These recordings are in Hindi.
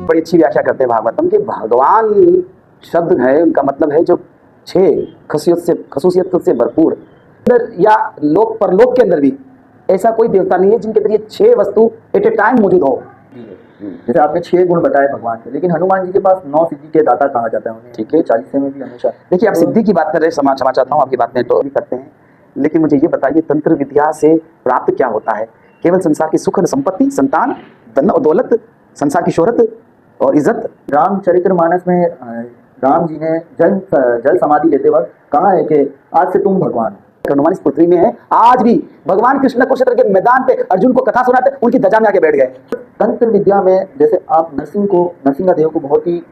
बड़ी अच्छी व्याख्या करते हैं भागवतम कि भगवान शब्द है, उनका मतलब है जो 6 खसूसियत से भरपूर अंदर या लोक परलोक के अंदर भी ऐसा कोई देवता नहीं है जिनके अंदर ये 6 वस्तु एट ए टाइम मौजूद हो। जैसे आपने 6 गुण बताए भगवान के, लेकिन हनुमान जी के पास 9 सिद्धि के दाता कहा जाता है उन्हें। ठीक है, 40 में भी हमेशा देखिए आप सिद्धि की बात कर रहे हैं, क्षमा चाहता हूँ, आपकी बात में तो भी करते हैं, लेकिन मुझे ये बताइए तंत्र विद्या से प्राप्त क्या होता है? केवल संसार की सुख और संपत्ति, संतान, धन और दौलत, संसार की शोहरत और इज्जत। रामचरितमानस में राम जी ने जल समाधि लेते वक्त कहा है कि आज से तुम भगवान हो। हनुमान इस पृथ्वी में है, आज भी भगवान कृष्ण कुरुक्षेत्र के मैदान पे अर्जुन को कथा सुनाते उनकी ध्वजा में आके बैठ गए। तंत्र विद्या में जैसे आप नरसिंहदेव को बहुत ही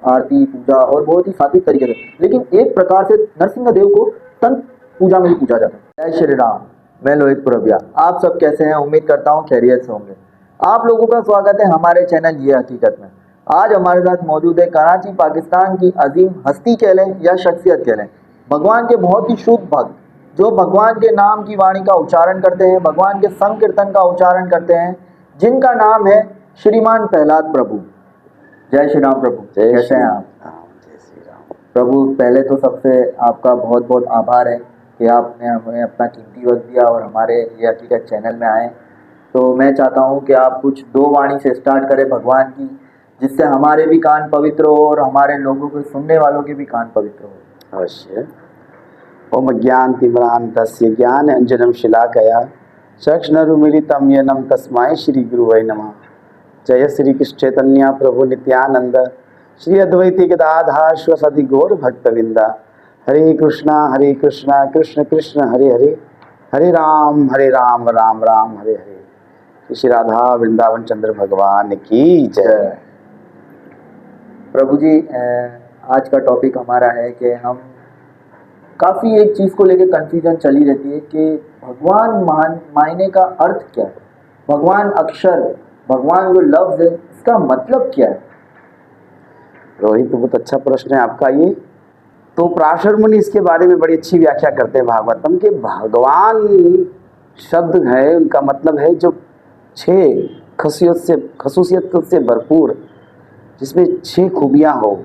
आरती पूजा और बहुत ही सात्विक तरीके से, लेकिन एक प्रकार से नरसिंहदेव को तंत्र पूजा में ही पूजा जाता है। जय श्री राम, मैं लोहित पुरबिया, आप सब कैसे हैं? उम्मीद करता हूँ खैरियत से होंगे। आप लोगों का स्वागत है हमारे चैनल ये हकीकत में। आज हमारे साथ मौजूद है कराची पाकिस्तान की अजीम हस्ती कह लें या शख्सियत कह लें, भगवान के बहुत ही शुद्ध भक्त जो भगवान के नाम की वाणी का उच्चारण करते हैं, भगवान के संकीर्तन का उच्चारण करते हैं, जिनका नाम है श्रीमान प्रहलाद प्रभु। जय श्री राम प्रभु, कैसे हैं आप? जय श्री राम प्रभु, पहले तो सबसे आपका बहुत बहुत आभार है कि आपने हमें अपना कीमती वक्त दिया और हमारे ये हकीकत चैनल में आए। तो मैं चाहता हूँ कि आप कुछ 2 वाणी से स्टार्ट करें भगवान की, जिससे हमारे भी कान पवित्र हो और हमारे लोगों को सुनने वालों के भी कान पवित्र हो। अवश्य। ओम ज्ञानतिमिरान्धस्य ज्ञानाञ्जनं शलाकया चक्षुरुन्मीलितं येन तस्मै श्री गुरुवे नमः। जय श्री कृष्ण चैतन्य प्रभु नित्यानंद श्री अद्वैती गदाधर श्रीवासादि गौर भक्तवृंद। हरे कृष्णा कृष्ण कृष्ण हरे हरे, हरे राम राम राम हरे हरे। श्री राधा वृंदावन चंद्र भगवान की जय। प्रभु जी, आज का टॉपिक हमारा है कि हम काफ़ी एक चीज़ को लेकर कंफ्यूजन चली रहती है कि भगवान मायने का अर्थ क्या है, भगवान अक्षर, भगवान जो लफ्ज़ है इसका मतलब क्या है? रोहित, बहुत अच्छा प्रश्न है आपका ये। तो पराशर मुनि इसके बारे में बड़ी अच्छी व्याख्या करते हैं भागवतम के भगवान शब्द है, उनका मतलब है जो 6 खसूसियत से भरपूर, जिसमें 6 खूबियाँ हो,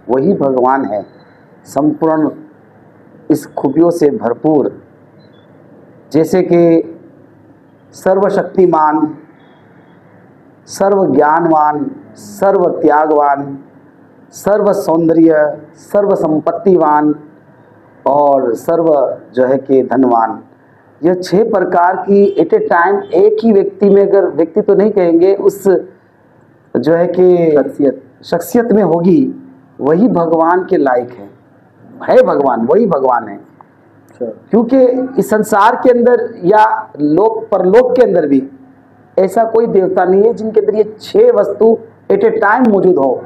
वही भगवान है। संपूर्ण इस खूबियों से भरपूर, जैसे कि सर्वशक्तिमान, सर्व ज्ञानवान, सर्व त्यागवान, सर्व सौंदर्य, सर्व संपत्तिवान और सर्व जो है कि धनवान। यह 6 प्रकार की एट ए टाइम एक ही व्यक्ति में, अगर व्यक्ति तो नहीं कहेंगे, उस जो है कि शख्सियत में होगी, वही भगवान के लायक है भगवान, वही भगवान है। क्योंकि इस संसार के अंदर या लोक परलोक के अंदर भी ऐसा कोई देवता नहीं है जिनके अंदर ये 6 वस्तु एट ए टाइम मौजूद हो,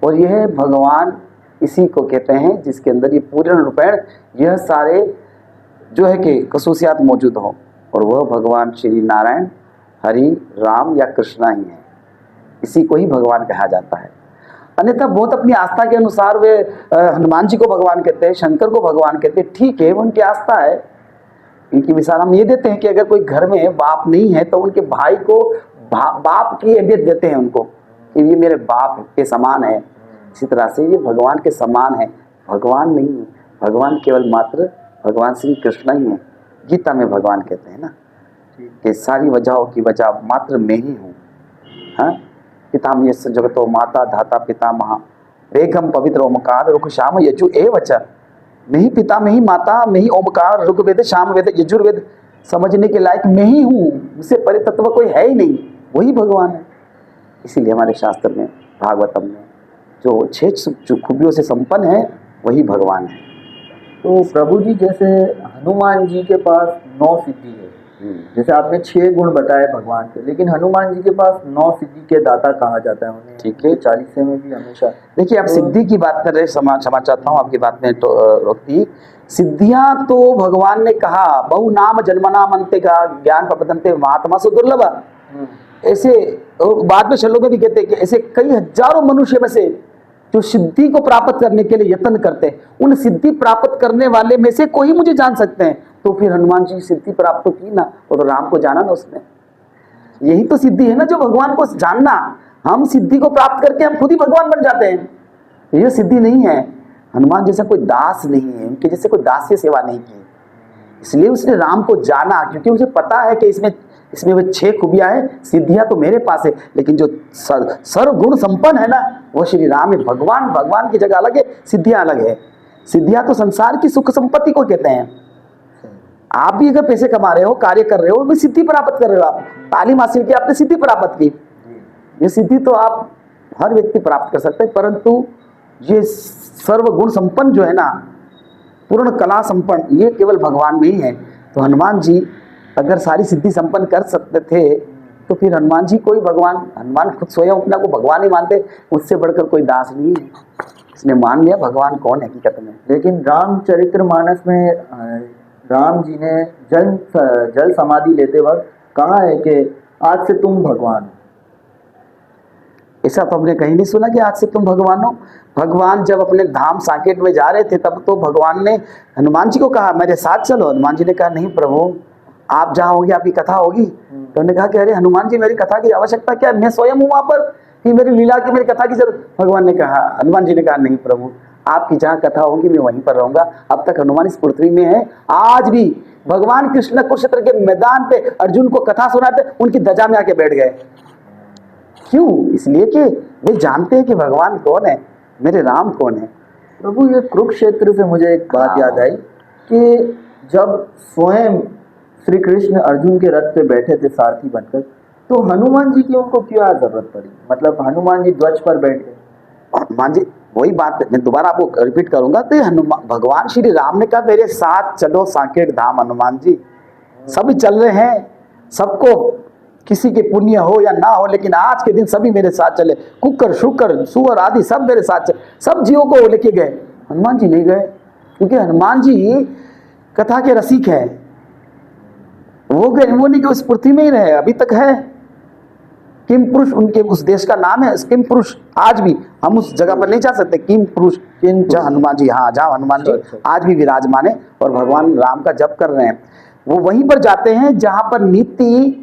और यह भगवान इसी को कहते हैं जिसके अंदर ये पूर्ण रूपेण यह सारे जो है कि खसूसियात मौजूद हो, और वह भगवान श्री नारायण, हरि, राम या कृष्णा ही है। इसी को ही भगवान कहा जाता है। अन्यथा बहुत अपनी आस्था के अनुसार वे हनुमान जी को भगवान कहते हैं, शंकर को भगवान कहते हैं, ठीक है, वो उनकी आस्था है। इनकी मिसाल हम ये देते हैं कि अगर कोई घर में बाप नहीं है तो उनके भाई को बाप की अहमियत देते हैं उनको, कि ये मेरे बाप के समान है। इसी तरह से ये भगवान के समान है, भगवान नहीं है। भगवान केवल मात्र भगवान श्री कृष्ण ही है। गीता में भगवान कहते हैं ना कि सारी वजहों की वजह मात्र मैं ही हूँ। हाँ, पितामह यस्य जगतो माता धाता पितामह वेगम पवित्र ओमकार रुक श्याम यजु एवच। मैं ही पिता, मैं ही माता, मैं ही ओमकार, ऋग्वेद, सामवेद, यजुर्वेद समझने के लायक मैं ही हूँ, मुझसे परे तत्व कोई है ही नहीं, वही भगवान है। इसीलिए हमारे शास्त्र में, भागवतम में जो 6 खूबियों से संपन्न है, वही भगवान है। तो प्रभु जी, जैसे हनुमान जी के पास 9 सिद्धि है, जैसे आपने 6 गुण बताए भगवान के, लेकिन हनुमान जी के पास 9 सिद्धि के दाता कहा जाता है उन्हें। ठीक है, 40 में भी हमेशा। देखिए, आप सिद्धि की बात कर रहे हैं, क्षमा चाहता हूँ, आपकी बात में तो रोकती। सिद्धियां तो भगवान ने कहा बहु नाम जन्मना मनते का ज्ञान प्रपतनते महात्मा से दुर्लभ। ऐसे बाद में श्लोक में भी कहते हैं कि ऐसे कई हजारों मनुष्य में से जो सिद्धि को प्राप्त करने के लिए यत्न करते हैं, उन सिद्धि प्राप्त करने वाले में से कोई मुझे जान सकते हैं। तो फिर हनुमान जी सिद्धि प्राप्त तो की ना, और तो राम को जाना ना उसने। यही तो सिद्धि है ना, जो भगवान को जानना। हम सिद्धि को प्राप्त करके हम खुद ही भगवान बन जाते हैं। ये सिद्धि नहीं है। हनुमान जैसा कोई दास नहीं है, उनके जैसे कोई दास्य सेवा नहीं की, इसलिए उसने राम को जाना, क्योंकि उसे पता है कि इसमें वो 6 खूबियां हैं। सिद्धियां तो मेरे पास है, लेकिन जो सर्वगुण संपन्न है ना, वो श्री राम है। भगवान की जगह अलग है, सिद्धियां अलग है। सिद्धियां तो संसार की सुख संपत्ति को कहते हैं। आप भी अगर पैसे कमा रहे हो, कार्य कर रहे हो, भी सिद्धि प्राप्त कर रहे हो। आप तालीम हासिल की, आपने सिद्धि प्राप्त की। ये सिद्धि तो आप हर व्यक्ति प्राप्त कर सकते हैं, परंतु ये सर्वगुण संपन्न जो है ना, पूर्ण कला संपन्न, ये केवल भगवान में ही है। तो हनुमान जी अगर सारी सिद्धि संपन्न कर सकते थे, तो फिर हनुमान जी कोई भगवान, हनुमान खुद स्वयं अपना को भगवान ही मानते, मुझसे बढ़कर कोई दास नहीं है। इसने मान लिया भगवान कौन है हकीकत में। लेकिन रामचरितमानस में राम जी ने जल समाधि लेते वक्त कहा है कि आज से तुम भगवान हो। ऐसा तो हमने कहीं नहीं सुना कि आज से तुम भगवान हो। भगवान जब अपने धाम साकेत में जा रहे थे, तब तो भगवान ने हनुमान जी को कहा मेरे साथ चलो। हनुमान जी ने कहा नहीं प्रभु, आप जहाँ होगी आपकी कथा होगी। तो उन्होंने कहा कि अरे हनुमान जी, मेरी कथा की आवश्यकता क्या है, मैं स्वयं हूँ वहां पर, कि मेरी लीला की, मेरी कथा की जरूरत। हनुमान जी ने कहा नहीं प्रभु, आपकी जहाँ कथा होगी मैं वहीं पर रहूंगा। अब तक हनुमान इस पृथ्वी में है। आज भी भगवान कृष्ण कुरुक्षेत्र के मैदान पे अर्जुन को कथा सुनाते, उनकी ध्वजा में आके बैठ गए। क्यों? इसलिए कि वे जानते हैं कि भगवान कौन है, मेरे राम कौन है। प्रभु, ये कुरुक्षेत्र से मुझे एक बात याद आई कि जब स्वयं श्री कृष्ण अर्जुन के रथ पे बैठे थे सारथी बनकर, तो हनुमान जी की उनको क्या जरूरत पड़ी? मतलब हनुमान जी ध्वज पर बैठ गए। हनुमान जी, वही बात मैं दोबारा आपको रिपीट करूंगा, तो हनुमान भगवान श्री राम ने कहा मेरे साथ चलो साकेत धाम। हनुमान जी सभी चल रहे हैं, सबको किसी के पुण्य हो या ना हो, लेकिन आज के दिन सभी मेरे साथ चले। कुकर शुकर सुअर आदि सब मेरे साथ चले, सब जीवों को लेके गए। हनुमान जी नहीं गए, क्योंकि हनुमान जी कथा के रसिक है। वो नहीं कि उस पृथ्वी में ही रहे, अभी तक है। किम पुरुष उनके उस देश का नाम है, किम पुरुष। आज भी हम उस जगह पर नहीं जा सकते, किम पुरुष जहाँ हनुमान जी, हाँ जहाँ हनुमान जी आज भी विराजमान है और भगवान राम का जप कर रहे हैं, वो वहीं पर जाते हैं जहां पर नीति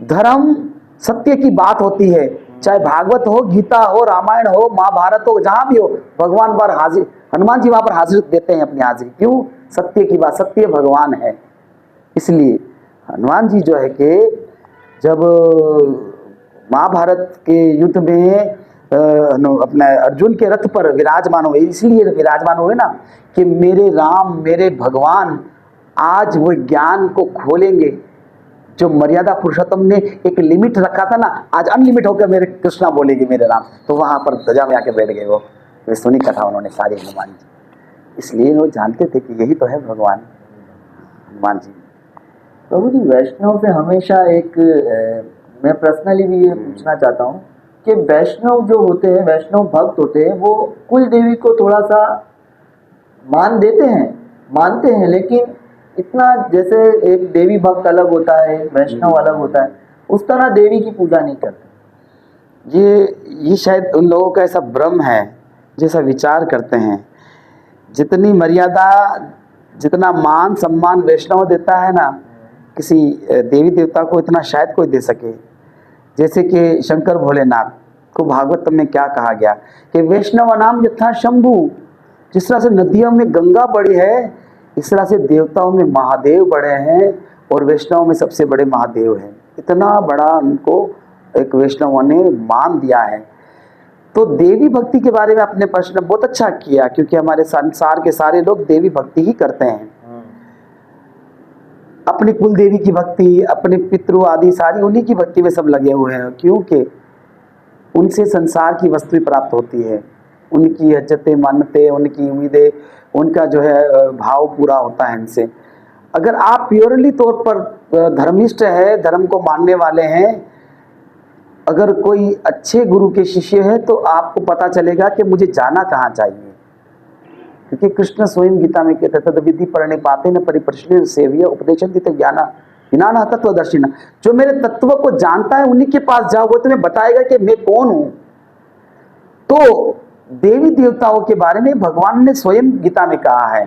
धर्म सत्य की बात होती है। चाहे भागवत हो, गीता हो, रामायण हो, महाभारत हो, जहां भी हो, भगवान पर हाजिर, हनुमान जी वहां पर हाजिर देते हैं अपनी हाजिरी। क्यों? सत्य की बात, सत्य भगवान है। इसलिए हनुमान जी जो है कि जब महाभारत के युद्ध में अपने अर्जुन के रथ पर विराजमान हुए, इसलिए विराजमान हुए ना कि मेरे राम, मेरे भगवान आज वो ज्ञान को खोलेंगे जो मर्यादा पुरुषोत्तम ने एक लिमिट रखा था ना, आज अनलिमिट होकर मेरे कृष्णा बोलेंगे मेरे राम। तो वहां पर ध्वजा में आके बैठ गए। वो सुनी कथा उन्होंने सारी हनुमान जी, इसलिए वो जानते थे कि यही तो है भगवान हनुमान जी। प्रभु जी, वैष्णव से हमेशा एक मैं पर्सनली भी ये पूछना चाहता हूँ कि वैष्णव जो होते हैं, वैष्णव भक्त होते हैं, वो कुल देवी को थोड़ा सा मान देते हैं, मानते हैं, लेकिन इतना जैसे एक देवी भक्त अलग होता है, वैष्णव अलग होता है, उस तरह देवी की पूजा नहीं करते। ये शायद उन लोगों का ऐसा भ्रम है, जैसा विचार करते हैं। जितनी मर्यादा, जितना मान सम्मान वैष्णव देता है ना किसी देवी देवता को, इतना शायद कोई दे सके। जैसे कि शंकर भोलेनाथ को भागवत में क्या कहा गया कि वैष्णव नाम यथा शंभु। जिस तरह से नदियों में गंगा बड़ी है, इस तरह से देवताओं में महादेव बड़े हैं और वैष्णव में सबसे बड़े महादेव हैं। इतना बड़ा उनको एक वैष्णवों ने मान दिया है। तो देवी भक्ति के बारे में आपने प्रश्न बहुत अच्छा किया, क्योंकि हमारे संसार के सारे लोग देवी भक्ति ही करते हैं। अपनी कुल देवी की भक्ति, अपने पितृ आदि सारी उन्हीं की भक्ति में सब लगे हुए हैं, क्योंकि उनसे संसार की वस्तु प्राप्त होती है। उनकी हजरतें, मान्यतें, उनकी उम्मीदें, उनका जो है भाव पूरा होता है इनसे। अगर आप प्योरली तौर पर धर्मिष्ठ है, धर्म को मानने वाले हैं, अगर कोई अच्छे गुरु के शिष्य है, तो आपको पता चलेगा कि मुझे जाना कहाँ चाहिए। क्योंकि कृष्ण स्वयं गीता में कहते तद विधि परणे पाते न परिप्रश्न सेव्य उपदेशन्ति ते ज्ञान ज्ञान तत्वदर्शिना। जो मेरे तत्व को जानता है उन्हीं के पास जाओ, वो तुम्हें बताएगा कि मैं कौन हूं। तो देवी देवताओं के बारे में भगवान ने स्वयं गीता में कहा है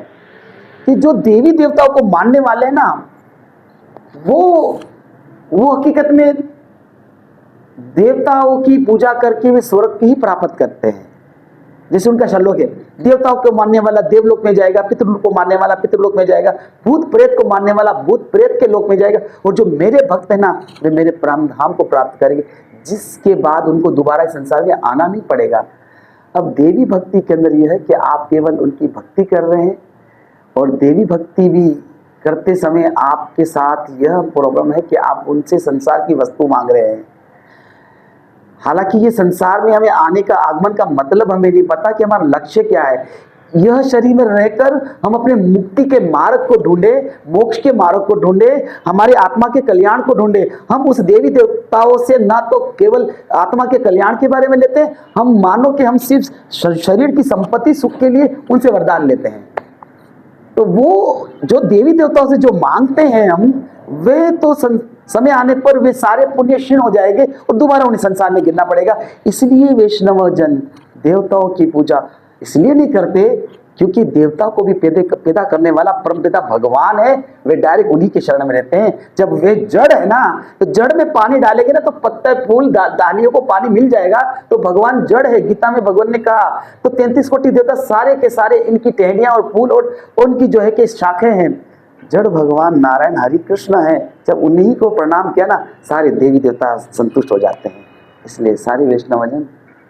कि जो देवी देवताओं को मानने वाले हैं ना, वो हकीकत में देवताओं की पूजा करके वे स्वर्ग ही प्राप्त करते हैं। जैसे उनका श्लोक है, देवताओं को मानने वाला देवलोक में जाएगा, पितृलोक को मानने वाला पितृलोक में जाएगा, भूत प्रेत को मानने वाला भूत प्रेत के लोक में जाएगा, और जो मेरे भक्त है ना वे मेरे परम धाम को प्राप्त करेंगे, जिसके बाद उनको दोबारा इस संसार में आना नहीं पड़ेगा। अब देवी भक्ति के अंदर यह है कि आप केवल उनकी भक्ति कर रहे हैं, और देवी भक्ति भी करते समय आपके साथ यह प्रॉब्लम है कि आप उनसे संसार की वस्तु मांग रहे हैं। हालांकि ये संसार में हमें आने का, आगमन का मतलब हमें नहीं पता कि हमारा लक्ष्य क्या है। यह शरीर में रहकर हम अपने मुक्ति के मार्ग को ढूंढे, मोक्ष के मार्ग को ढूंढे, हमारे आत्मा के कल्याण को ढूंढे। हम उस देवी देवताओं से ना तो केवल आत्मा के कल्याण के बारे में लेते हैं, हम मानो कि हम सिर्फ शरीर की संपत्ति सुख के लिए उनसे वरदान लेते हैं। तो वो जो देवी देवताओं से जो मांगते हैं हम, वे तो समय आने पर वे सारे पुण्य क्षीण हो जाएंगे और दोबारा उन्हें संसार में गिरना पड़ेगा। इसलिए वैष्णव जन देवताओं की पूजा इसलिए नहीं करते क्योंकि देवताओं को भी पैदा करने वाला परमपिता भगवान है, वे डायरेक्ट उन्हीं के शरण में रहते हैं। जब वे जड़ है ना, तो जड़ में पानी डालेंगे ना तो पत्ते फूल डालियों को पानी मिल जाएगा। तो भगवान जड़ है, गीता में भगवान ने कहा। तो 33 कोटि देवता सारे के सारे इनकी टहनियां और फूल और उनकी जो है कि शाखें हैं। जड़ भगवान नारायण हरि कृष्ण है। जब उन्हीं को प्रणाम किया ना, सारे देवी देवता संतुष्ट हो जाते हैं। इसलिए सारे वैष्णवजन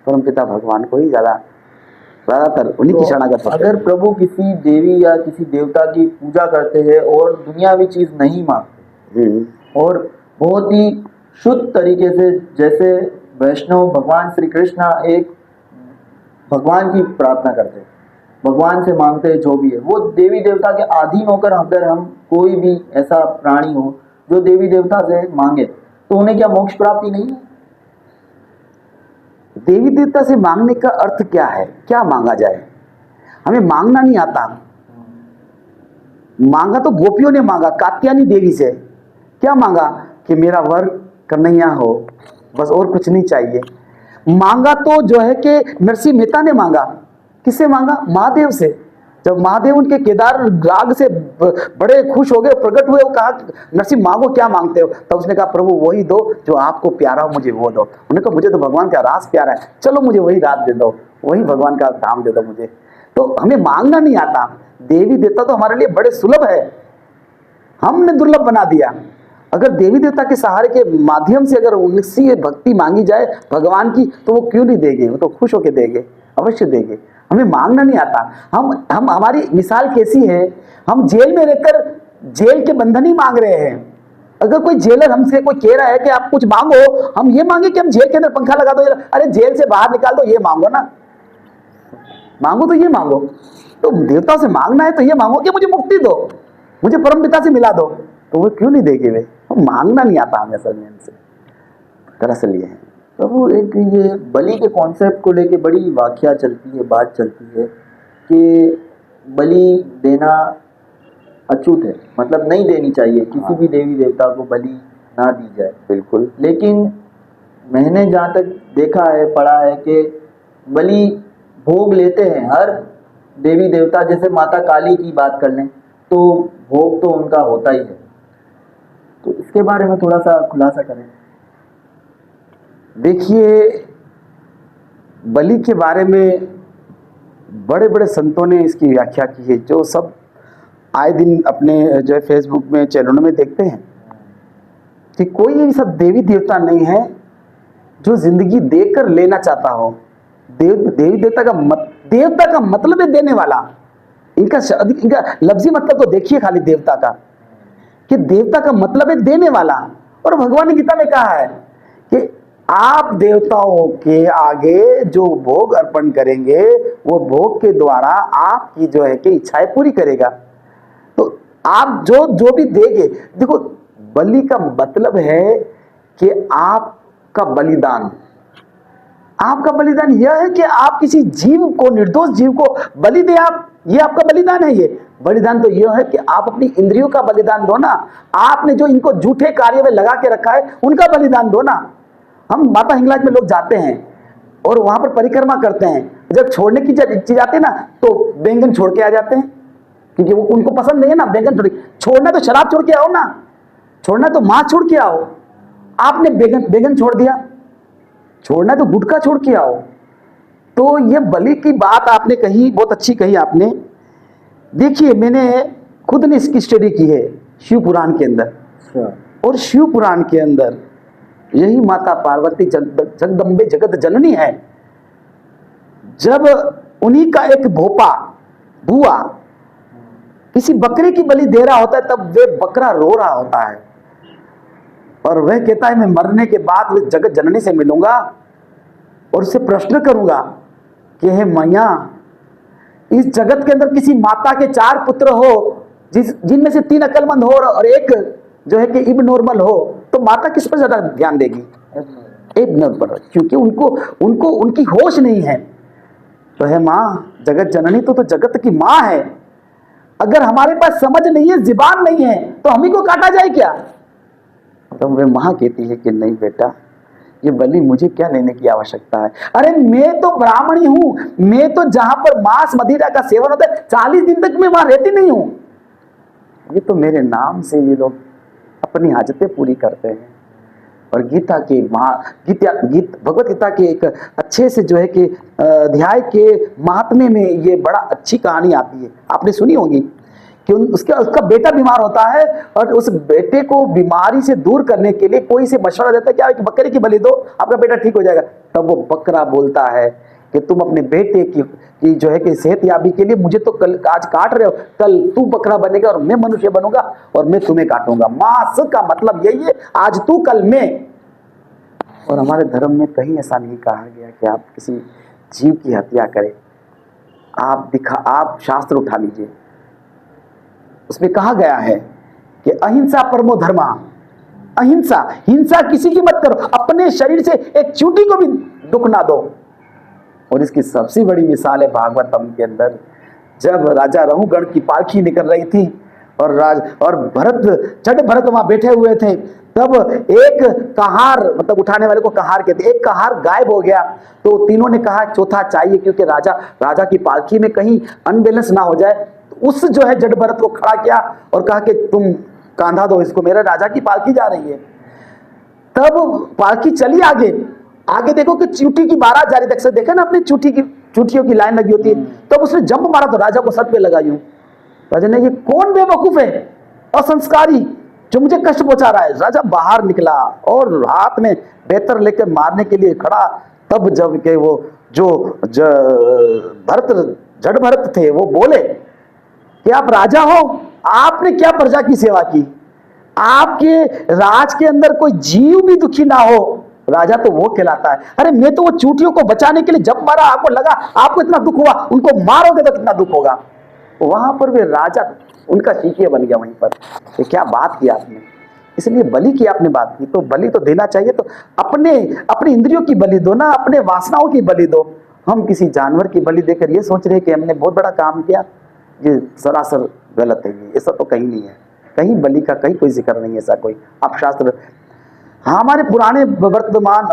परमपिता भगवान को ही ज्यादातर उन्हीं की शरणागत होते हैं। अगर प्रभु किसी देवी या किसी देवता की पूजा करते हैं और दुनियावी चीज नहीं मांगते और बहुत ही शुद्ध तरीके से, जैसे वैष्णव भगवान श्री कृष्ण एक भगवान की प्रार्थना करते हैं, भगवान से मांगते हैं जो भी है, वो देवी देवता के अधीन होकर अगर हम कोई भी ऐसा प्राणी हो जो देवी देवता से मांगे तो उन्हें क्या मोक्ष प्राप्ति नहीं है? देवी देवता से मांगने का अर्थ क्या है? क्या मांगा जाए? हमें मांगना नहीं आता। मांगा तो गोपियों ने मांगा कात्यायनी देवी से। क्या मांगा? कि मेरा वर कन्हैया हो, बस और कुछ नहीं चाहिए। मांगा तो जो है कि नरसिंह मेहता ने मांगा। किससे मांगा? महादेव से। जब महादेव उनके केदार राग से बड़े खुश हो गए, प्रकट हुए, वो कहा नरसिंह मांगो, क्या मांगते हो? तब उसने कहा प्रभु वही दो जो आपको प्यारा हो, मुझे वो दो। उन्होंने कहा मुझे तो भगवान का रास प्यारा है, चलो मुझे वही रास दे दो, वही भगवान का धाम दे दो मुझे। तो हमें मांगना नहीं आता। देवी देवता तो हमारे लिए बड़े सुलभ है, हमने दुर्लभ बना दिया। अगर देवी देवता के सहारे के माध्यम से अगर उनसे भक्ति मांगी जाए भगवान की, तो वो क्यों नहीं देंगे? वो तो खुश होकर देंगे, अवश्य देंगे। हमें मांगना नहीं आता। हम हमारी मिसाल कैसी है? हम जेल में रहकर जेल के बंधन ही मांग रहे हैं। अगर कोई जेलर हमसे कोई कह रहा है कि आप कुछ मांगो, हम ये मांगे कि हम जेल के अंदर पंखा लगा दो, अरे जेल से बाहर निकाल दो, ये मांगो ना। मांगो तो ये मांगो। तो देवताओं से मांगना है तो ये मांगो कि मुझे मुक्ति दो, मुझे परमपिता से मिला दो। तो वो क्यों नहीं देंगे? वे मांगना नहीं आता हमें असल में इनसे। दरअसल ये है प्रभु, एक ये बलि के कॉन्सेप्ट को लेके बड़ी वाकया चलती है, बात चलती है कि बलि देना अछूत है, मतलब नहीं देनी चाहिए, किसी भी देवी देवता को बलि ना दी जाए। बिल्कुल। लेकिन मैंने जहाँ तक देखा है, पढ़ा है कि बलि भोग लेते हैं हर देवी देवता। जैसे माता काली की बात कर लें तो भोग तो उनका होता ही है। तो इसके बारे में थोड़ा सा खुलासा करें। देखिए, बलि के बारे में बड़े बड़े संतों ने इसकी व्याख्या की है, जो सब आए दिन अपने जो है फेसबुक में, चैनलों में देखते हैं कि कोई ऐसा देवी देवता नहीं है जो जिंदगी देकर लेना चाहता हो। देवी देवता का मतलब है देने वाला। इनका लफ्जी मतलब तो देखिए खाली देवता का, कि देवता का मतलब है देने वाला। और भगवान ने गीता में कहा है कि आप देवताओं के आगे जो भोग अर्पण करेंगे, वो भोग के द्वारा आपकी जो है कि इच्छाएं पूरी करेगा। तो आप जो भी देंगे, देखो बलि का मतलब है कि आपका बलिदान। आपका बलिदान यह है कि आप किसी जीव को, निर्दोष जीव को बलि दे। आप, ये आपका बलिदान है। ये बलिदान तो यह है कि आप अपनी इंद्रियों का बलिदान दो ना। आपने जो इनको झूठे कार्य में लगा के रखा है, उनका बलिदान दो ना। हम माता हिंगलाज में लोग जाते हैं और वहां पर परिक्रमा करते हैं। जब छोड़ने की चीज आती है ना, तो बैंगन छोड़ के आ जाते हैं, क्योंकि वो उनको पसंद नहीं है ना बैंगन। छोड़ना तो शराब छोड़ के आओ ना, छोड़ना तो मांस छोड़ के आओ। आपने बैंगन छोड़ दिया, छोड़ना है तो गुटखा छोड़ के आओ। तो ये बलि की बात आपने कही, बहुत अच्छी कही आपने। देखिए मैंने खुद ने इसकी स्टडी की है शिव पुराण के अंदर, और शिव पुराण के अंदर यही माता पार्वती जगदम्बे जगत जननी है। जब उन्हीं का एक बुआ किसी बकरे की बलि दे रहा होता है, तब वे बकरा रो रहा होता है और वह कहता है मैं मरने के बाद उस जगत जननी से मिलूंगा और उससे प्रश्न करूंगा कि हे मैया, इस जगत के अंदर किसी माता के 4 पुत्र हो जिनमें से 3 अक्लमंद हो और एक जो है कि इब नॉर्मल हो, तो माता किस पर ज्यादा ध्यान देगी? इब नॉर्मल, क्योंकि उनको उनकी होश नहीं है। तो है माँ जगत जननी तो जगत की माँ है। अगर हमारे पास समझ नहीं है, जुबान नहीं है, तो हम ही को काटा जाए क्या? तो वे माँ कहती है कि नहीं बेटा, ये बलि मुझे क्या लेने की आवश्यकता है? अरे मैं तो ब्राह्मणी हूं, मैं तो जहां पर मांस मदिरा का सेवन होता है 40 दिन तक मैं वहां रहती नहीं हूं। ये तो मेरे नाम से ये लोग अपनी हाजतें पूरी करते हैं। और भगवत गीता के एक अच्छे से जो है कि अध्याय के महात्म्य में ये बड़ा अच्छी कहानी आती है, आपने सुनी होगी कि उसका बेटा बीमार होता है और उस बेटे को बीमारी से दूर करने के लिए कोई से मशवरा देता है कि आप एक बकरे की बलि दो, आपका बेटा ठीक हो जाएगा। तब वो बकरा बोलता है कि तुम अपने बेटे की जो है कि सेहतयाबी के लिए मुझे तो कल आज काट रहे हो, कल तू बकरा बनेगा और मैं मनुष्य बनूंगा और मैं तुम्हें काटूंगा। मांस का मतलब यही है, आज तू कल मैं। और हमारे धर्म में कहीं ऐसा नहीं कहा गया कि आप किसी जीव की हत्या करें। आप शास्त्र उठा लीजिए, उसमें कहा गया है कि अहिंसा परमो धर्मा। अहिंसा, हिंसा किसी की मत करो, अपने शरीर से एक चींटी को भी दुख ना दो। और इसकी सबसे बड़ी मिसाल है भागवतम के अंदर, जब राजा रहुगण की पालकी निकल रही थी और जड़ भरत वहां बैठे हुए थे, तब एक कहार, मतलब उठाने वाले को कहार कहते, एक कहार गायब हो गया। तो तीनों ने कहा चौथा चाहिए, क्योंकि राजा की पालकी में कहीं अनबैलेंस ना हो जाए। उस जो है जड़ भरत को खड़ा किया और कहा कि तुम कांधा दो इसको, मेरा राजा की पालकी जा रही है। तब पालकी चली आगे देखो कि चींटी की बारात जा रही, देख देखा ना आपने, चींटियों की लाइन लगी होती है। तब उसने जंप मारा तो राजा को सर पे लगा यूं। राजा ने, ये कौन बेवकूफ है, असंस्कारी, जो मुझे कष्ट पहुंचा रहा है? राजा बाहर निकला और हाथ में बेहतर लेकर मारने के लिए खड़ा। तब जब के वो जो जड़ भरत थे वो बोले कि आप राजा हो, आपने क्या प्रजा की सेवा की? आपके राज के अंदर कोई जीव भी दुखी ना हो, राजा तो वो कहलाता है। अरे मैं तो वो चूटियों को बचाने के लिए जब मारा, आपको लगा आपको इतना दुख हुआ, उनको मारोगे तो कितना दुख होगा। वहां पर वे राजा उनका शिष्य बन गया वहीं पर। ये क्या बात की आपने। इसलिए बलि की आपने बात की, तो बलि तो देना चाहिए, तो अपने इंद्रियों की बलि दो ना, अपने वासनाओं की बलि दो। हम किसी जानवर की बलि देकर ये सोच रहे कि हमने बहुत बड़ा काम किया, ये सरासर गलत है। ये ऐसा तो कहीं नहीं है, कहीं बलि का कहीं कोई जिक्र नहीं है ऐसा कोई। आप शास्त्र, हाँ हमारे पुराने वर्तमान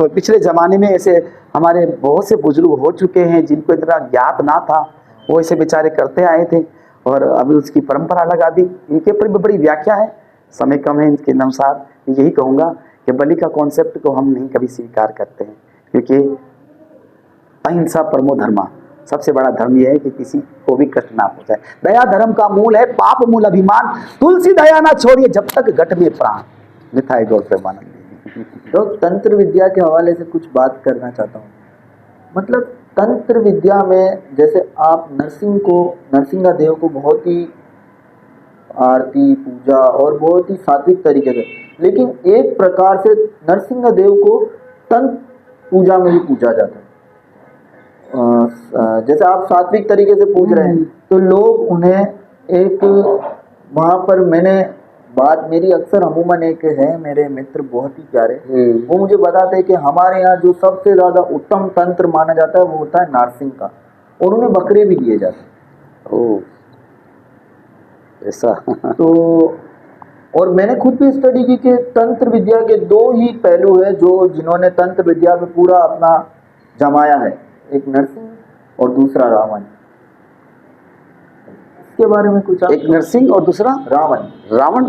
पिछले जमाने में ऐसे हमारे बहुत से बुजुर्ग हो चुके हैं जिनको इतना ज्ञात ना था, वो ऐसे बेचारे करते आए थे और अभी उसकी परंपरा लगा दी। इनके ऊपर भी बड़ी व्याख्या है, समय कम है, इनके अनुसार यही कहूँगा कि बलि का कॉन्सेप्ट को हम नहीं कभी स्वीकार करते हैं, क्योंकि अहिंसा परमो धर्मा, सबसे बड़ा धर्म यह है कि किसी को भी कष्ट ना पहुंचाए। दया धर्म का मूल है, पाप मूल अभिमान, तुलसी दया ना छोड़िए जब तक घट में प्राण। निताय गौर प्रेमानंद। तो तंत्र विद्या के हवाले से कुछ बात करना चाहता हूँ। मतलब तंत्र विद्या में जैसे आप नरसिंह देव को बहुत ही आरती पूजा और बहुत ही सात्विक तरीके से, लेकिन एक प्रकार से नरसिंह देव को तंत्र पूजा में भी पूजा जाता है। जैसे आप सात्विक तरीके से पूज रहे हैं तो लोग उन्हें एक, वहाँ पर मेरी अक्सर अमूमन एक है, मेरे मित्र बहुत ही प्यारे, वो मुझे बताते हैं कि हमारे यहाँ जो सबसे ज्यादा उत्तम तंत्र माना जाता है वो होता है नारसिंह का, और उन्हें बकरे भी दिए जाते हैं। ओह ऐसा। तो और मैंने खुद भी स्टडी की कि तंत्र विद्या के 2 ही पहलू है जिन्होंने तंत्र विद्या में पूरा अपना जमाया है, एक नरसिंह और दूसरा रावण। इसके बारे में कुछ एक नरसिंह और दूसरा रावण। रावण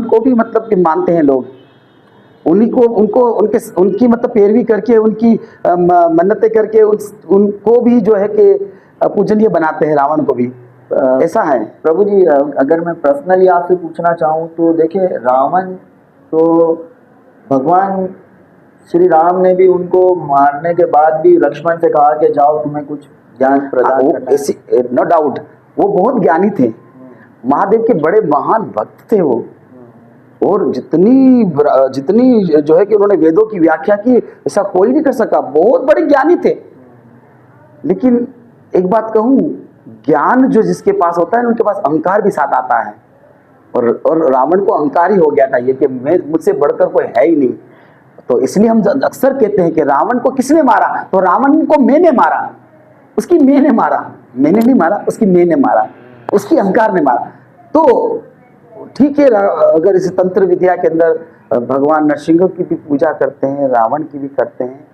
को भी मतलब कि मानते हैं लोग। उन्हीं को उनकी मतलब पैरवी करके, उनकी मन्नतें करके उनको भी जो है कि पूजनीय बनाते हैं, रावण को भी। ऐसा है। प्रभु जी, अगर मैं पर्सनली आपसे पूछना चाहूँ तो देखिए, रावण तो भगवान श्री राम ने भी उनको मारने के बाद भी लक्ष्मण से कहा कि जाओ, तुम्हें कुछ ज्ञान प्रदान करना है। नो डाउट वो बहुत ज्ञानी थे, महादेव के बड़े महान भक्त थे वो। और जितनी जो है कि उन्होंने वेदों की व्याख्या की, ऐसा कोई नहीं कर सका, बहुत बड़े ज्ञानी थे। लेकिन एक बात कहूँ, ज्ञान जो जिसके पास होता है, उनके पास अहंकार भी साथ आता है। और रावण को अहंकार ही हो गया था ये कि मैं, मुझसे बढ़कर कोई है ही नहीं। तो इसलिए हम अक्सर कहते हैं कि रावण को किसने मारा, तो रावण को मैंने मारा, उसकी मैं ने मारा, मैंने नहीं मारा, उसकी मैं ने मारा, उसकी अहंकार ने मारा। तो ठीक है, अगर इस तंत्र विद्या के अंदर भगवान नरसिंह की भी पूजा करते हैं, रावण की भी करते हैं,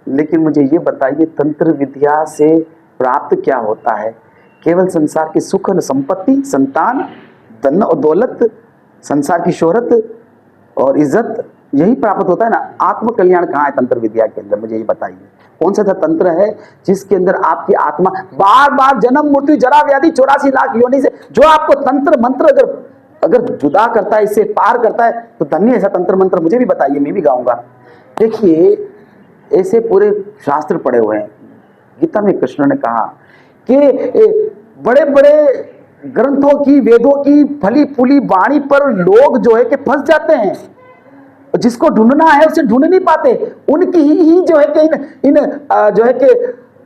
लेकिन मुझे ये बताइए, तंत्र विद्या से प्राप्त क्या होता है? केवल संसार की सुख और संपत्ति, संतान, धन और दौलत, संसार की शोहरत और इज्जत, यही प्राप्त होता है ना? आत्म कल्याण कहाँ है तंत्र विद्या के अंदर? मुझे ये बताइए, कौन सा तंत्र है जिसके अंदर आपकी आत्मा बार बार जन्म मृत्यु जरा व्याधि 84 लाख योनि से जो आपको तंत्र मंत्र अगर जुदा करता है, इससे पार करता है, तो धन्य ऐसा तंत्र मंत्र मुझे भी बताइए, मैं भी गाऊंगा। देखिए, ऐसे पूरे शास्त्र पढ़े हुए हैं। गीता में कृष्ण ने कहा कि बड़े बड़े ग्रंथों की, वेदों की फली फूली वाणी पर लोग जो है कि फंस जाते हैं, जिसको ढूंढना है उसे ढूंढ नहीं पाते। उनकी ही जो है कि इन जो है कि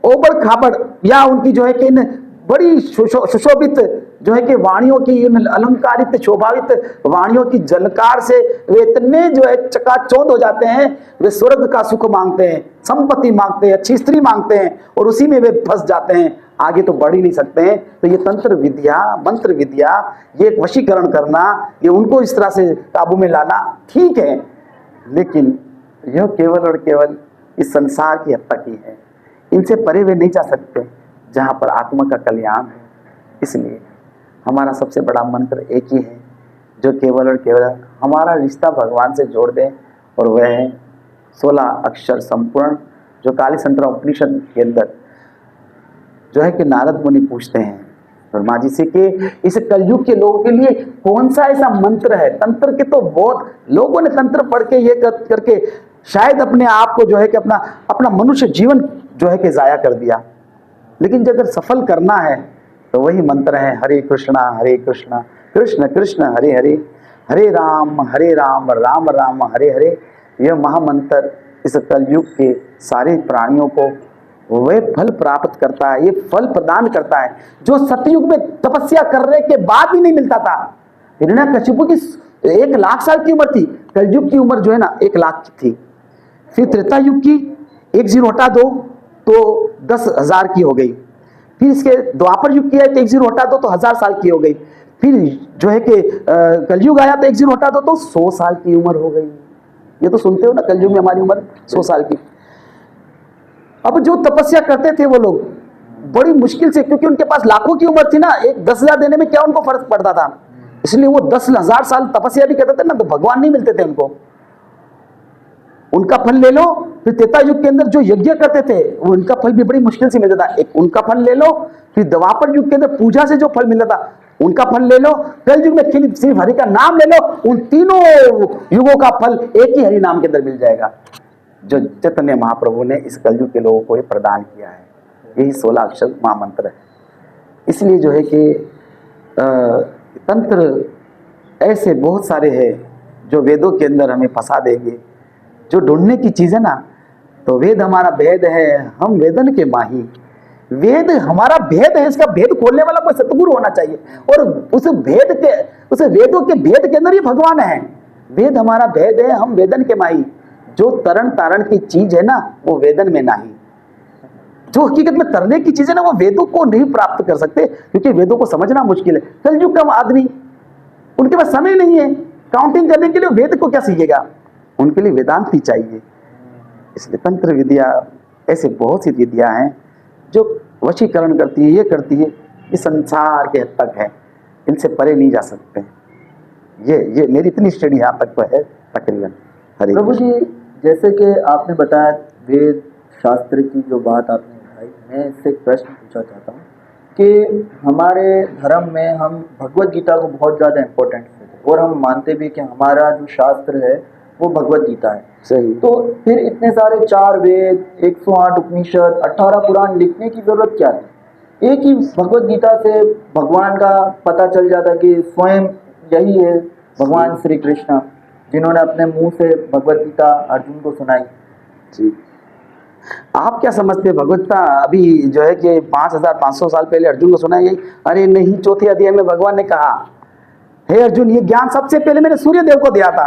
ओबड़ खाबड़, या उनकी जो है कि इन बड़ी सुशोभित जो है कि वाणियों की, इन अलंकारित शोभावित वाणियों की झलकार से वे इतने जो है चकाचौंध हो जाते हैं, वे स्वर्ग का सुख मांगते हैं, संपत्ति मांगते हैं, अच्छी स्त्री मांगते हैं, और उसी में वे फंस जाते हैं, आगे तो बढ़ ही नहीं सकते हैं। तो ये तंत्र विद्या, मंत्र विद्या, ये एक वशीकरण करना, ये उनको इस तरह से काबू में लाना ठीक है, लेकिन यह केवल और केवल इस संसार की हद तक ही है। इनसे परे वे नहीं जा सकते जहाँ पर आत्मा का कल्याण है। इसलिए हमारा सबसे बड़ा मंत्र एक ही है, जो केवल और केवल हमारा रिश्ता भगवान से जोड़ दे, और वह है 16 अक्षर संपूर्ण, जो काली संतरा उपनिषद के अंदर जो है कि नारद मुनि पूछते हैं ब्रह्मा जी से कि इस कलयुग के लोगों के लिए कौन सा ऐसा मंत्र है? तंत्र के तो बहुत लोगों ने तंत्र पढ़ के ये करके शायद अपने आप को जो है कि अपना मनुष्य जीवन जो है कि जाया कर दिया। लेकिन जब अगर सफल करना है तो वही मंत्र है हरे कृष्णा कृष्ण कृष्ण हरे हरे, हरे राम राम राम हरे हरे। यह महामंत्र इस कलयुग के सारे प्राणियों को वह फल प्राप्त करता है, ये फल प्रदान करता है जो सतयुग में तपस्या करने के बाद भी नहीं मिलता था। हिरण्यकशिपु की 1 लाख साल की उम्र थी, कलयुग की उम्र जो है ना 1 लाख की थी। फिर त्रेता युग की 1 0 हटा दो तो 10,000 की हो गई। फिर इसके द्वापर युग की है तो 1 0 हटा दो तो 1000 साल की हो गई। फिर जो है कि कलयुग आया तो 1 0 हटा दो तो 100 साल की उम्र हो गई। ये तो सुनते हो ना, कलयुग में हमारी उम्र 100 साल की। अब जो तपस्या करते थे वो लोग बड़ी मुश्किल से, क्योंकि उनके पास लाखों की उम्र थी ना, 10,000 देने में क्या उनको फर्क पड़ता था, इसलिए वो 10,000 साल तपस्या भी करते थे ना, तो भगवान नहीं मिलते थे उनको। उनका फल ले लो, फिर त्रेता युग के अंदर जो यज्ञ करते थे वो उनका फल भी बड़ी मुश्किल से मिलता था। एक उनका फल ले लो, फिर द्वापर युग के अंदर पूजा से जो फल मिलता था उनका फल ले लो, कल युग में सिर्फ हरि का नाम ले लो, उन तीनों युगों का फल एक ही हरि नाम के अंदर मिल जाएगा, जो चैतन्य महाप्रभु ने इस कलयुग के लोगों को ये प्रदान किया है। यही 16 अक्षर महामंत्र है। इसलिए जो है कि तंत्र ऐसे बहुत सारे हैं जो वेदों के अंदर हमें फंसा देंगे। जो ढूंढने की चीज़ है ना, तो वेद हमारा भेद है, हम वेदन के माही। वेद हमारा भेद है, इसका भेद खोलने वाला कोई सतगुरु होना चाहिए, और उस वेदों के भेद के अंदर ही भगवान है। वेद हमारा भेद है, हम वेदन के माही। जो तरण तारण की चीज है ना, वो वेदन में नहीं। जो हकीकत में तरने की चीज है ना, वो वेदों को नहीं प्राप्त कर सकते, क्योंकि वेदों को समझना मुश्किल है। कलयुग का आदमी, उनके पास समय नहीं है काउंटिंग करने के लिए, वेद को क्या सीखेगा? उनके लिए वेदांत ही चाहिए। इसलिए तंत्र विद्या, ऐसे बहुत सी विद्या हैं जो वशीकरण करती है, ये करती है, ये संसार के हद तक है, इनसे परे नहीं जा सकते। ये मेरी इतनी स्टडी यहाँ तक तो है तकरीबन। हरे प्रभु जी, जैसे कि आपने बताया वेद शास्त्र की जो बात आपने उठाई, मैं इससे एक प्रश्न पूछना चाहता हूँ कि हमारे धर्म में हम भगवत गीता को बहुत ज़्यादा इम्पोर्टेंस देते हैं और हम मानते भी कि हमारा जो शास्त्र है वो भगवत गीता है। सही। तो फिर इतने सारे 4 वेद, 108 उपनिषद, 18 पुराण लिखने की जरूरत क्या थी? एक ही भगवत गीता से भगवान का पता चल जाता कि स्वयं यही है भगवान श्री कृष्ण, जिन्होंने अपने मुंह से भगवत गीता अर्जुन को सुनाई। जी, आप क्या समझते हैं भगवत गीता अभी जो है कि 5500 साल पहले अर्जुन को सुनाई गई? अरे नहीं, चौथे अध्याय में भगवान ने कहा, हे अर्जुन, ये ज्ञान सबसे पहले मैंने सूर्य देव को दिया था।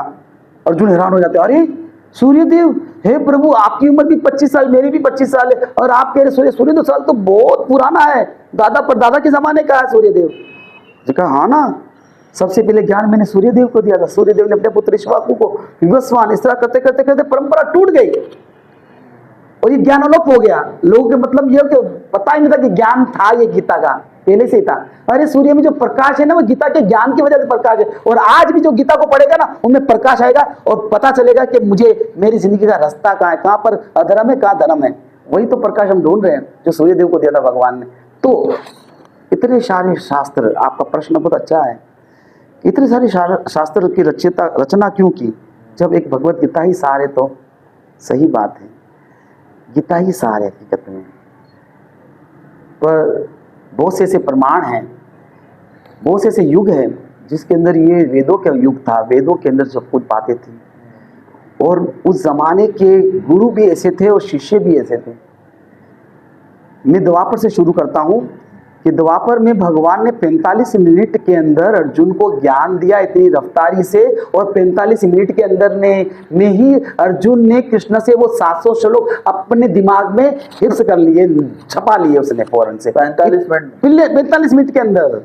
अर्जुन हैरान हो जाते, अरे सूर्य देव, हे प्रभु, आपकी उम्र भी 25 साल, मेरी भी 25 साल है, और आप कह रहे सूर्य देव साल तो बहुत पुराना है, दादा परदादा के जमाने का है सूर्य देव। कहा हाँ ना, सबसे पहले ज्ञान मैंने सूर्य देव को दिया था। सूर्य देव ने अपने पुत्र ईश्वाकु को विवस्वान, इस तरह करते करते करते परंपरा टूट गई और ये ज्ञान अलोप हो गया। लोगों के मतलब ये कि पता ही नहीं था कि ज्ञान था, ये गीता का पहले से ही था। अरे सूर्य में जो प्रकाश है ना, वो गीता के ज्ञान की वजह से प्रकाश है, और आज भी जो गीता को पढ़ेगा ना, उनमें प्रकाश आएगा और पता चलेगा कि मुझे मेरी जिंदगी का रास्ता कहाँ है, कहाँ पर अधर्म है, कहाँ धर्म है। वही तो प्रकाश हम ढूंढ रहे हैं जो सूर्य देव को दिया था भगवान ने। तो इतने सारे शास्त्र, आपका प्रश्न बहुत अच्छा है, इतने सारे शास्त्र की रचना क्यों की जब एक भगवत गीता ही सार है? तो सही बात है, गीता ही सार है हकीकत में। पर बहुत से ऐसे प्रमाण हैं, बहुत से ऐसे युग हैं जिसके अंदर ये वेदों का युग था, वेदों के अंदर सब कुछ बातें थी, और उस जमाने के गुरु भी ऐसे थे और शिष्य भी ऐसे थे। मैं द्वापर से शुरू करता हूँ कि द्वापर में भगवान ने 45 मिनट के अंदर अर्जुन को ज्ञान दिया, इतनी रफ्तारी से, और 45 मिनट के अंदर में ही अर्जुन ने कृष्ण से वो 700 श्लोक अपने दिमाग में हिफ्स कर लिए, छपा लिए उसने फौरन से। 45 मिनट के अंदर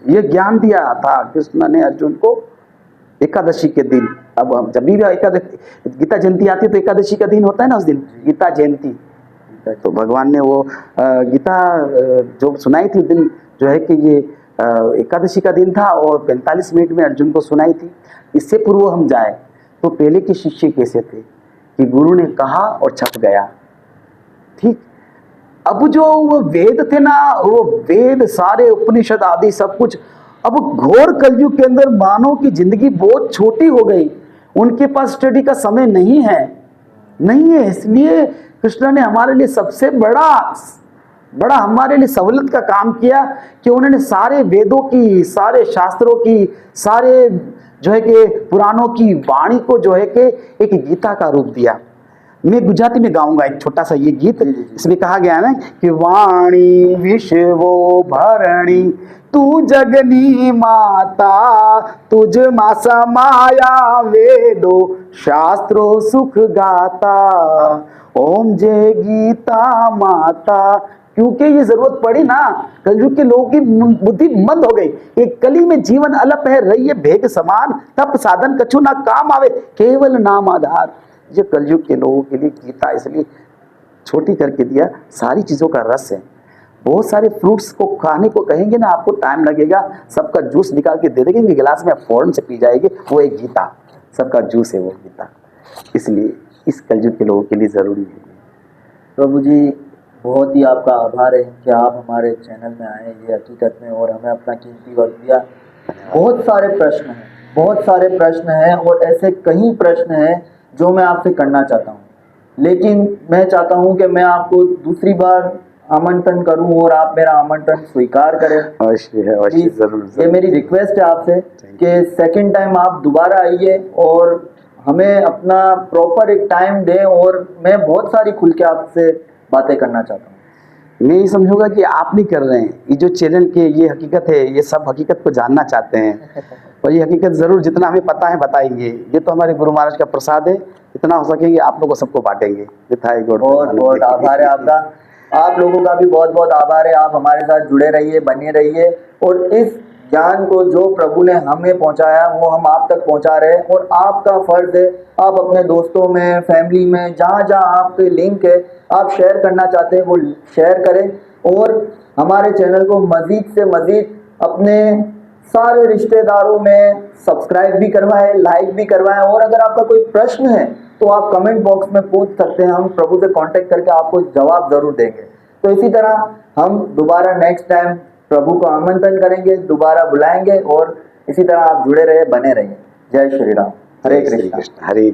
ये ज्ञान दिया था कृष्ण ने अर्जुन को एकादशी के दिन। अब जब भी गीता जयंती आती है तो एकादशी का दिन होता है ना, उस दिन गीता जयंती, तो भगवान ने वो गीता जो सुनाई थी उस दिन, जो है कि ये एकादशी का दिन था, और 45 मिनट में अर्जुन को सुनाई थी। इससे पूर्व हम जाए तो पहले के शिष्य कैसे थे कि गुरु ने कहा और छप गया, ठीक। अब जो वो वेद थे ना, वो वेद सारे उपनिषद आदि सब कुछ, अब घोर कलयुग के अंदर मानव की जिंदगी बहुत छोटी हो गई, उनके पास स्टडी का समय नहीं है। इसलिए कृष्ण ने हमारे लिए सबसे बड़ा हमारे लिए सहूलियत का काम किया कि उन्होंने सारे वेदों की, सारे शास्त्रों की, सारे जो है कि पुराणों की वाणी को जो है कि एक गीता का रूप दिया। मैं गुजराती में गाऊंगा एक छोटा सा ये गीत। इसमें कहा गया है ना कि वाणी विश्वो भरणी, तू जगनी माता, तुझ मा समाया वेदो शास्त्रो सुख गाता, ओम जय गीता माता। क्योंकि ये जरूरत पड़ी ना, कलयुग के लोगों की बुद्धि मंद हो गई, एक कली में जीवन अलप है, रही भेग समान, तप साधन कछु ना काम आवे, केवल नाम आधार। ये कलयुग के लोगों के लिए गीता इसलिए छोटी करके दिया, सारी चीजों का रस है। बहुत सारे फ्रूट्स को खाने को कहेंगे ना, आपको टाइम लगेगा, सबका जूस निकाल के दे देंगे गिलास में, फौरन से पी जाएंगे, वो एक गीता, सबका जूस है वो गीता। इसलिए इस कलयुग के लोगों के लिए जरूरी है। प्रभु जी, बहुत ही आपका आभार है कि आप हमारे चैनल में आए ये हकीकत में, और हमें अपना कीमती वक्त दिया। बहुत सारे प्रश्न हैं और ऐसे कई प्रश्न हैं जो मैं आपसे करना चाहता हूँ, लेकिन मैं चाहता हूँ कि मैं आपको दूसरी बार आमंत्रण करूँ और आप मेरा आमंत्रण स्वीकार करें। अवश्य जरूर। ये मेरी रिक्वेस्ट है आपसे कि सेकंड टाइम आप दोबारा आइए और हमें अपना प्रॉपर एक टाइम दें, और मैं बहुत सारी खुल के आपसे बातें करना चाहता हूँ। मैं ये समझूंगा कि आप नहीं कर रहे हैं, ये जो चैनल के ये हकीकत है, ये सब हकीकत को जानना चाहते हैं, और ये हकीकत जरूर जितना हमें पता है बताएंगे। ये तो हमारे गुरु महाराज का प्रसाद है, इतना हो सकेंगे आप लोगों को सबको बांटेंगे। बहुत आभार है आपका, आप लोगों का भी बहुत बहुत आभार है। आप हमारे साथ जुड़े रहिए, बने रहिए, और इस ज्ञान को जो प्रभु ने हमें पहुंचाया वो हम आप तक पहुंचा रहे हैं, और आपका फर्ज है आप अपने दोस्तों में, फैमिली में, जहाँ जहाँ आपके लिंक है आप शेयर करना चाहते हैं वो शेयर करें, और हमारे चैनल को मज़ीद से मज़ीद अपने सारे रिश्तेदारों में सब्सक्राइब भी करवाएं, लाइक भी करवाएं, और अगर आपका कोई प्रश्न है तो आप कमेंट बॉक्स में पूछ सकते हैं, हम प्रभु से कांटेक्ट करके आपको जवाब जरूर देंगे। तो इसी तरह हम दोबारा नेक्स्ट टाइम प्रभु को आमंत्रण करेंगे, दोबारा बुलाएंगे, और इसी तरह आप जुड़े रहे, बने रहिए। जय श्री राम। हरे कृष्ण। हरे